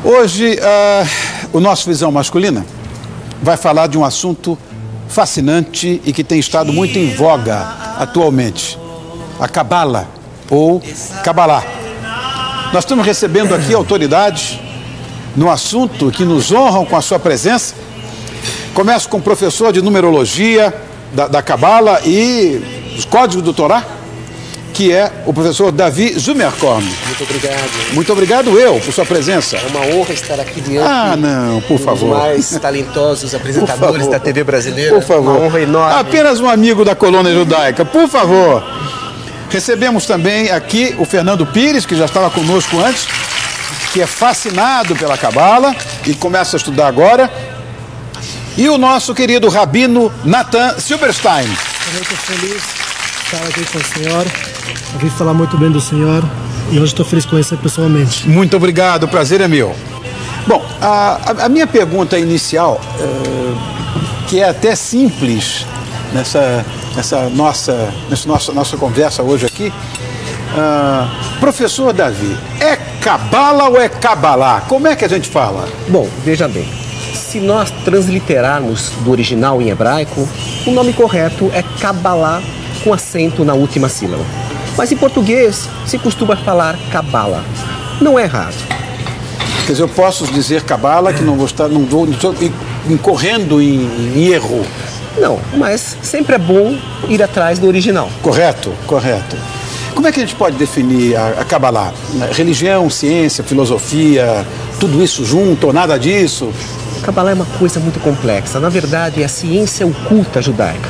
Hoje, o nosso Visão Masculina vai falar de um assunto fascinante e que tem estado muito em voga atualmente. A Cabala, ou Cabalá. Nós estamos recebendo aqui autoridades no assunto que nos honram com a sua presença. Começo com o professor de numerologia da Cabala e os códigos do Torá, que é o professor Davi Zumerkorn. Muito obrigado. Muito obrigado eu por sua presença. É uma honra estar aqui diante por favor. dos mais talentosos apresentadores da TV brasileira. Por favor. Uma honra enorme. Apenas um amigo da colônia judaica, por favor. Recebemos também aqui o Fernando Pires, que já estava conosco antes, que é fascinado pela Cabala e começa a estudar agora. E o nosso querido Rabino Natan Silberstein. Estou muito feliz de estar aqui com o senhor. Ouvi falar muito bem do senhor e hoje estou feliz de conhecer pessoalmente. Muito obrigado, o prazer é meu. Bom, a minha pergunta inicial, que é até simples nessa nossa conversa hoje aqui, professor Davi, é Cabala ou é Cabalá? Como é que a gente fala? Bom, veja bem, se nós transliterarmos do original em hebraico, o nome correto é Cabalá com acento na última sílaba. Mas em português se costuma falar Cabala. Não é errado. Quer dizer, eu posso dizer Cabala que não estou incorrendo em erro. Não, mas sempre é bom ir atrás do original. Correto, correto. Como é que a gente pode definir a Cabalá? Religião, ciência, filosofia, tudo isso junto ou nada disso? A Cabalá é uma coisa muito complexa. Na verdade, é a ciência oculta judaica.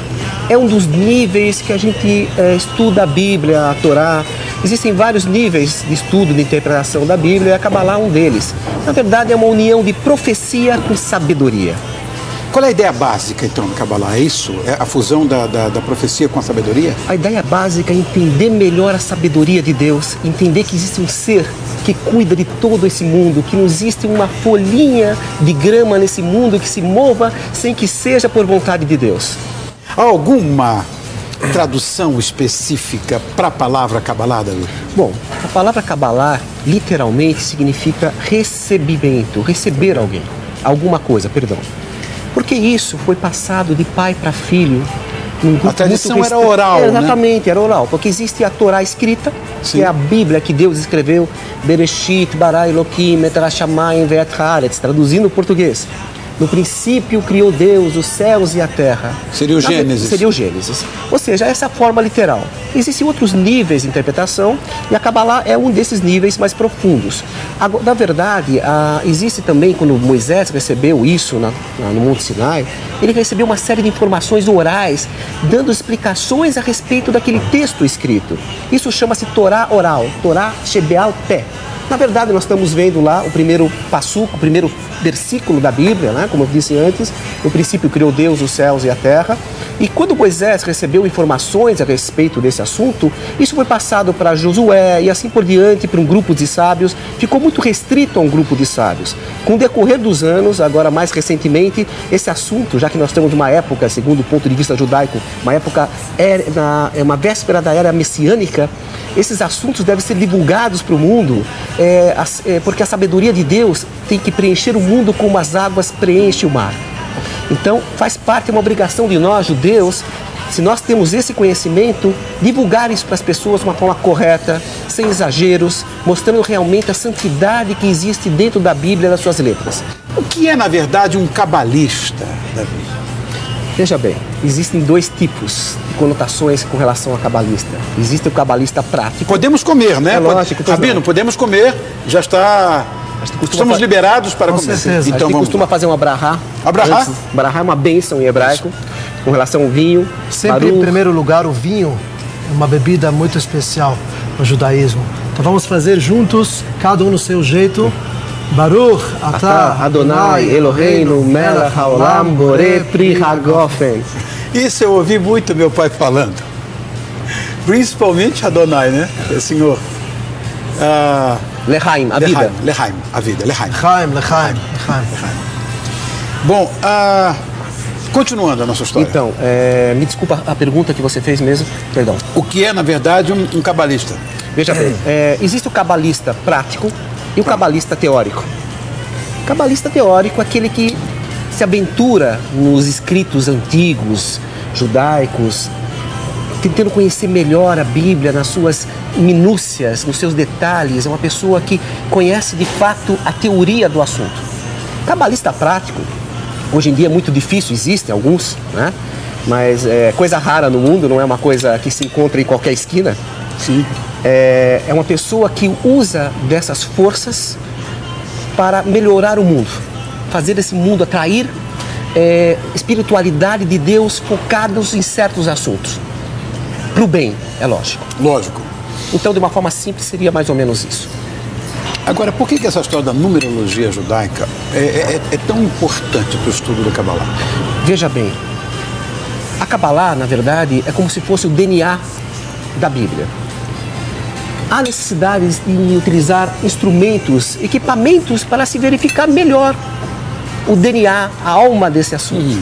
É um dos níveis que a gente estuda a Bíblia, a Torá. Existem vários níveis de estudo, de interpretação da Bíblia, e a Cabalá é um deles. Na verdade, é uma união de profecia com sabedoria. Qual é a ideia básica, então, da Cabalá? É isso? É a fusão da profecia com a sabedoria? A ideia básica é entender melhor a sabedoria de Deus, entender que existe um ser que cuida de todo esse mundo, que não existe uma folhinha de grama nesse mundo que se mova sem que seja por vontade de Deus. Há alguma tradução específica para a palavra Cabalá, Davi? Bom, a palavra Cabalá literalmente significa recebimento, receber alguém, alguma coisa, perdão. Porque isso foi passado de pai para filho. A tradição era oral, né? Exatamente, era oral. Porque existe a Torá escrita, Sim. que é a Bíblia que Deus escreveu, Bereshit, bara Elohim, et hashamayim ve'et haaretz, traduzindo o português. No princípio criou Deus os céus e a terra. Seria o Gênesis. Seria o Gênesis. Ou seja, essa forma literal. Existem outros níveis de interpretação e a Cabalá é um desses níveis mais profundos. Na verdade, existe também, quando Moisés recebeu isso no Monte Sinai, ele recebeu uma série de informações orais, dando explicações a respeito daquele texto escrito. Isso chama-se Torá oral, Torá Shebeal Pé. Na verdade, nós estamos vendo lá o primeiro passuco, o primeiro versículo da Bíblia, né? Como eu disse antes, no princípio criou Deus os céus e a terra. E quando Moisés recebeu informações a respeito desse assunto, isso foi passado para Josué e assim por diante para um grupo de sábios, ficou muito restrito a um grupo de sábios. Com o decorrer dos anos, agora mais recentemente, esse assunto, já que nós estamos numa época, segundo o ponto de vista judaico, uma época, uma véspera da era messiânica, esses assuntos devem ser divulgados para o mundo, porque a sabedoria de Deus tem que preencher o mundo como as águas preenchem o mar. Então, faz parte, é uma obrigação de nós, judeus, se nós temos esse conhecimento, divulgar isso para as pessoas de uma forma correta, sem exageros, mostrando realmente a santidade que existe dentro da Bíblia e das suas letras. O que é, na verdade, um cabalista, Davi? Veja bem, existem dois tipos de conotações com relação a cabalista. Existe o cabalista prático. Podemos comer, né? É lógico. Rabino, podemos comer, já está... Estamos liberados para comer. Certeza. Então, a gente costuma fazer uma brahá. Abrahá? Brahá é uma bênção em hebraico, com relação ao vinho. Sempre, em primeiro lugar, o vinho é uma bebida muito especial no judaísmo. Então vamos fazer juntos, cada um no seu jeito. Baruch atah Adonai Eloheinu melech haolam borei pri hagofen. Isso eu ouvi muito meu pai falando. Principalmente Adonai, né? Senhor. Lechaim, a vida. Lechaim, a vida. Lechaim. Lechaim. Bom, continuando a nossa história. Então, me desculpa a pergunta que você fez mesmo, perdão. O que é, na verdade, um cabalista? Veja bem, existe o cabalista prático e o cabalista teórico. Cabalista teórico é aquele que se aventura nos escritos antigos, judaicos, tentando conhecer melhor a Bíblia nas suas minúcias, nos seus detalhes. É uma pessoa que conhece de fato a teoria do assunto. Cabalista prático, hoje em dia é muito difícil, existem alguns, né? Mas é coisa rara no mundo, não é uma coisa que se encontra em qualquer esquina. Sim. É uma pessoa que usa dessas forças para melhorar o mundo, fazer esse mundo atrair espiritualidade de Deus focados em certos assuntos. Para o bem, é lógico. Lógico. Então, de uma forma simples, seria mais ou menos isso. Agora, por que essa história da numerologia judaica é tão importante para o estudo da Kabbalah? Veja bem, a Kabbalah, na verdade, é como se fosse o DNA da Bíblia. Há necessidade de utilizar instrumentos, equipamentos para se verificar melhor o DNA, a alma desse assunto.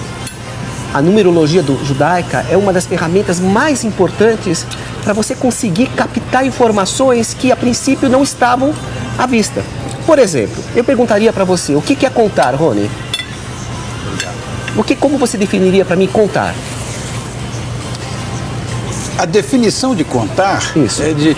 A numerologia judaica é uma das ferramentas mais importantes para você conseguir captar informações que a princípio não estavam à vista. Por exemplo, eu perguntaria para você, o que é contar, Rony? Como você definiria para mim contar? A definição de contar é de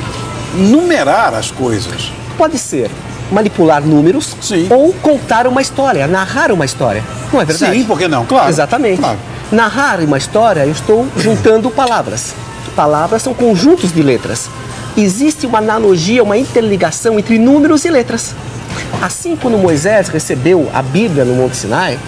numerar as coisas. Pode ser manipular números. Sim. Ou contar uma história, narrar uma história. Não é verdade? Sim, por que não? Claro. Exatamente. Claro. Narrar uma história, eu estou juntando palavras. Palavras são conjuntos de letras. Existe uma analogia, uma interligação entre números e letras. Assim, quando Moisés recebeu a Bíblia no Monte Sinai,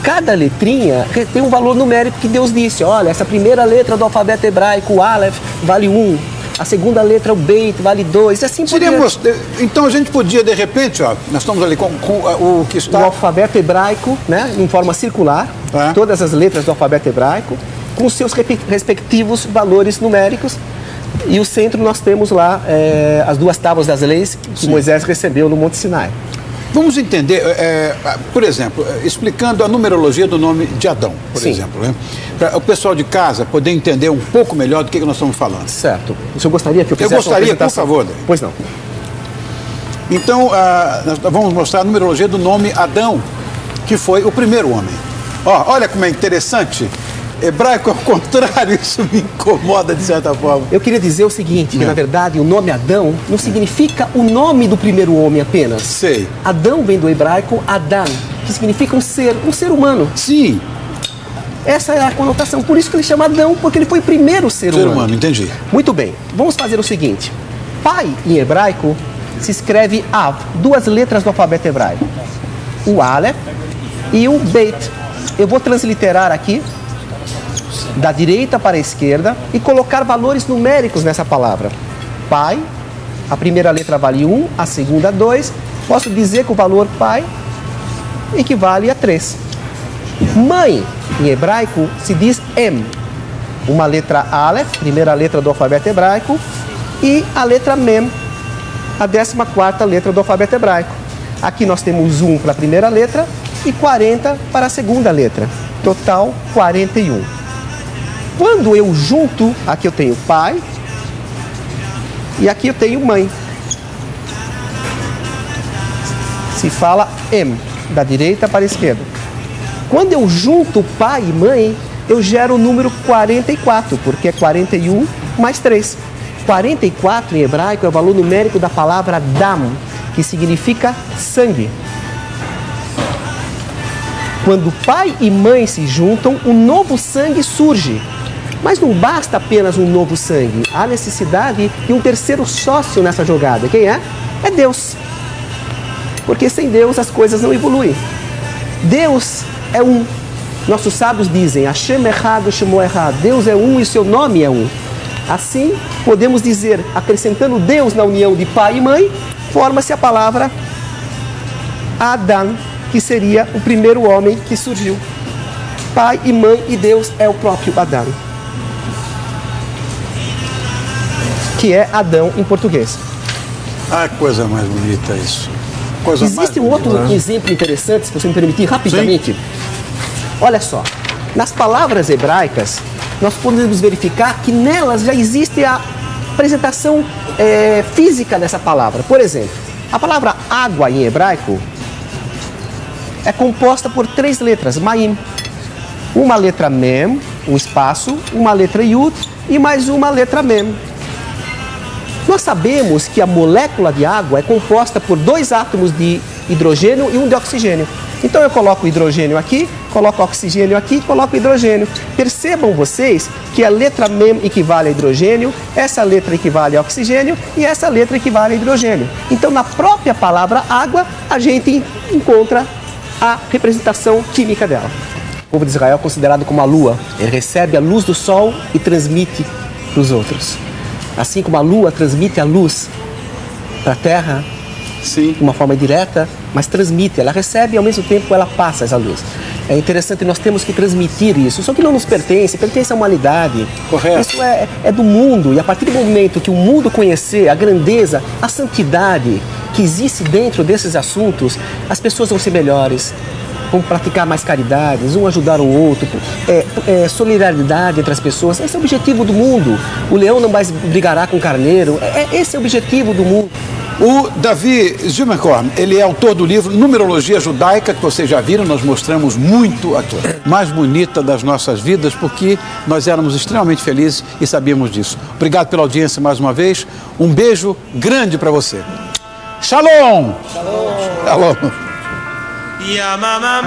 cada letrinha tem um valor numérico que Deus disse. Olha, essa primeira letra do alfabeto hebraico, o Aleph, vale 1. A segunda letra, o Beit, vale 2. Assim por diante. Então a gente podia, de repente, ó, nós estamos ali com o que está... O alfabeto hebraico, né, em forma circular, todas as letras do alfabeto hebraico, com seus respectivos valores numéricos. E o centro nós temos lá as duas tábuas das leis que Moisés recebeu no Monte Sinai. Vamos entender, por exemplo, explicando a numerologia do nome de Adão, por exemplo, né? Para o pessoal de casa poder entender um pouco melhor do que nós estamos falando. Certo. O senhor gostaria que eu fizesse uma apresentação? Por favor. Pois não. Então, nós vamos mostrar a numerologia do nome Adão, que foi o primeiro homem. Olha como é interessante. Hebraico ao contrário, isso me incomoda de certa forma. Eu queria dizer o seguinte, que na verdade o nome Adão não significa o nome do primeiro homem apenas. Sei. Adão vem do hebraico Adam, que significa um ser humano. Sim. Essa é a conotação, por isso que ele chama Adão, porque ele foi o primeiro ser humano. Ser humano, entendi. Muito bem, vamos fazer o seguinte. Pai, em hebraico, se escreve Av, duas letras do alfabeto hebraico. O Aleph e o Beit. Eu vou transliterar aqui da direita para a esquerda e colocar valores numéricos nessa palavra. Pai, a primeira letra vale 1, a segunda 2. Posso dizer que o valor pai equivale a 3. Mãe, em hebraico, se diz Em. Uma letra Aleph, primeira letra do alfabeto hebraico, e a letra Mem, a 14ª letra do alfabeto hebraico. Aqui nós temos 1 para a primeira letra e 40 para a segunda letra. Total, 41. Quando eu junto, aqui eu tenho pai e aqui eu tenho mãe. Se fala Em, da direita para a esquerda. Quando eu junto pai e mãe, eu gero o número 44, porque é 41 mais 3. 44 em hebraico é o valor numérico da palavra dam, que significa sangue. Quando pai e mãe se juntam, um novo sangue surge. Mas não basta apenas um novo sangue. Há necessidade de um terceiro sócio nessa jogada. Quem é? É Deus. Porque sem Deus as coisas não evoluem. Deus é um. Nossos sábios dizem, Hashem Echad, Shemo Echad. Deus é um e seu nome é um. Assim, podemos dizer, acrescentando Deus na união de pai e mãe, forma-se a palavra Adão, que seria o primeiro homem que surgiu. Pai e mãe e Deus é o próprio Adão. Que é Adão em português. Ah, coisa mais bonita isso. Existe um outro exemplo interessante, se você me permitir, rapidamente. Sim. Olha só, nas palavras hebraicas, nós podemos verificar que nelas já existe a apresentação física dessa palavra. Por exemplo, a palavra água em hebraico é composta por 3 letras, Maim. Uma letra Mem, um espaço, uma letra Yud e mais uma letra Mem. Nós sabemos que a molécula de água é composta por 2 átomos de hidrogênio e um de oxigênio. Então eu coloco o hidrogênio aqui, coloco o oxigênio aqui, coloco o hidrogênio. Percebam vocês que a letra Mem equivale a hidrogênio, essa letra equivale a oxigênio e essa letra equivale a hidrogênio. Então na própria palavra água a gente encontra a representação química dela. O povo de Israel é considerado como a lua. Ele recebe a luz do sol e transmite para os outros. Assim como a lua transmite a luz para a terra, sim, de uma forma direta, mas transmite, ela recebe e ao mesmo tempo ela passa essa luz. É interessante, nós temos que transmitir isso. Só que não nos pertence à humanidade. Correto. Isso é do mundo. E a partir do momento que o mundo conhecer a grandeza, a santidade que existe dentro desses assuntos, as pessoas vão ser melhores. Vão praticar mais caridades, um ajudar o outro, solidariedade entre as pessoas. Esse é o objetivo do mundo. O leão não mais brigará com o carneiro. Esse é o objetivo do mundo. O Davi Zimenkorn, ele é autor do livro Numerologia Judaica, que vocês já viram, nós mostramos muito a mais bonita das nossas vidas, porque nós éramos extremamente felizes e sabíamos disso. Obrigado pela audiência mais uma vez. Um beijo grande para você. Shalom! Shalom! Shalom! Ya mama